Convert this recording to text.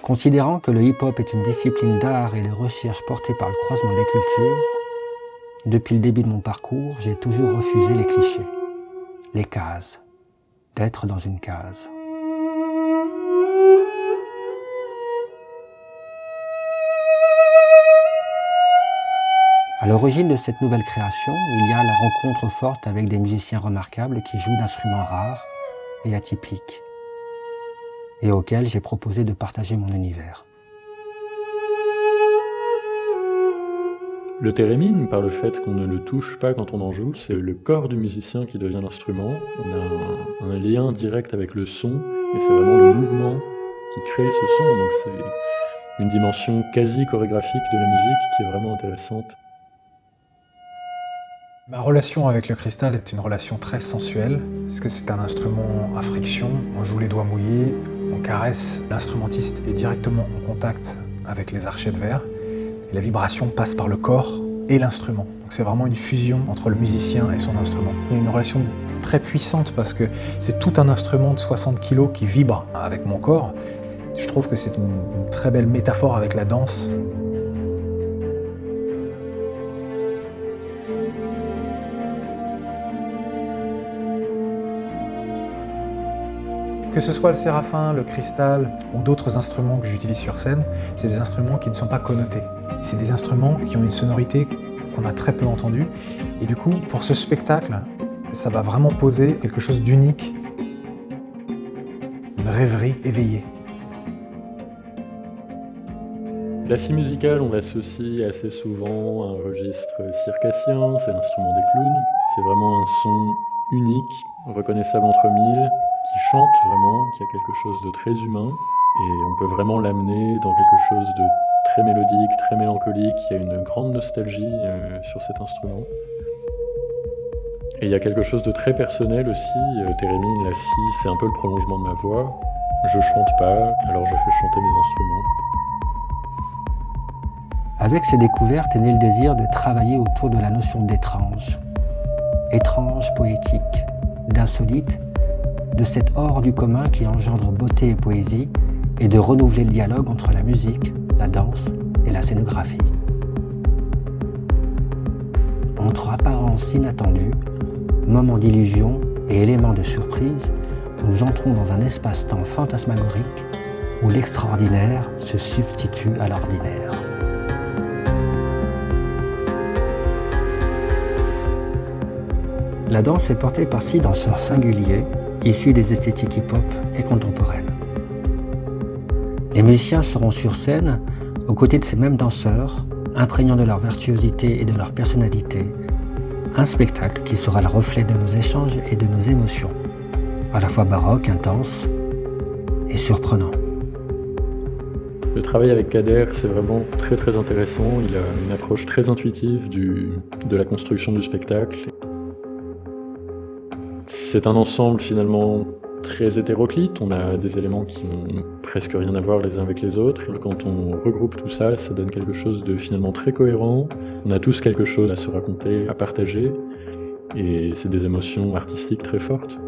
Considérant que le hip-hop est une discipline d'art et de recherche portée par le croisement des cultures, depuis le début de mon parcours, j'ai toujours refusé les clichés, les cases, d'être dans une case. À l'origine de cette nouvelle création, il y a la rencontre forte avec des musiciens remarquables qui jouent d'instruments rares et atypiques, et auxquels j'ai proposé de partager mon univers. Le thérémine, par le fait qu'on ne le touche pas quand on en joue, c'est le corps du musicien qui devient l'instrument. On a un lien direct avec le son, et c'est vraiment le mouvement qui crée ce son, donc c'est une dimension quasi chorégraphique de la musique qui est vraiment intéressante. Ma relation avec le cristal est une relation très sensuelle, parce que c'est un instrument à friction, on joue les doigts mouillés, on caresse, l'instrumentiste est directement en contact avec les archets de verre, et la vibration passe par le corps et l'instrument. Donc c'est vraiment une fusion entre le musicien et son instrument. Il y a une relation très puissante parce que c'est tout un instrument de 60 kg qui vibre avec mon corps. Je trouve que c'est une très belle métaphore avec la danse. Que ce soit le séraphin, le cristal ou d'autres instruments que j'utilise sur scène, c'est des instruments qui ne sont pas connotés. C'est des instruments qui ont une sonorité qu'on a très peu entendue. Et du coup, pour ce spectacle, ça va vraiment poser quelque chose d'unique, une rêverie éveillée. La scie musicale, on l'associe assez souvent à un registre circassien, c'est l'instrument des clowns. C'est vraiment un son unique, reconnaissable entre mille, qui chante vraiment, qui a quelque chose de très humain, et on peut vraiment l'amener dans quelque chose de très mélodique, très mélancolique. Il y a une grande nostalgie sur cet instrument. Et il y a quelque chose de très personnel aussi. Thérémine, la scie, c'est un peu le prolongement de ma voix. Je chante pas, alors je fais chanter mes instruments. Avec ces découvertes est né le désir de travailler autour de la notion d'étrange. Étrange, poétique, d'insolite, de cet hors du commun qui engendre beauté et poésie, et de renouveler le dialogue entre la musique, la danse et la scénographie. Entre apparences inattendues, moments d'illusion et éléments de surprise, nous entrons dans un espace-temps fantasmagorique où l'extraordinaire se substitue à l'ordinaire. La danse est portée par 6 danseurs singuliers, issus des esthétiques hip-hop et contemporaines. Les musiciens seront sur scène aux côtés de ces mêmes danseurs, imprégnant de leur virtuosité et de leur personnalité, un spectacle qui sera le reflet de nos échanges et de nos émotions, à la fois baroque, intense et surprenant. Le travail avec Kader, c'est vraiment très très intéressant. Il a une approche très intuitive de la construction du spectacle. C'est un ensemble finalement très hétéroclite, on a des éléments qui n'ont presque rien à voir les uns avec les autres. Quand on regroupe tout ça, ça donne quelque chose de finalement très cohérent. On a tous quelque chose à se raconter, à partager, et c'est des émotions artistiques très fortes.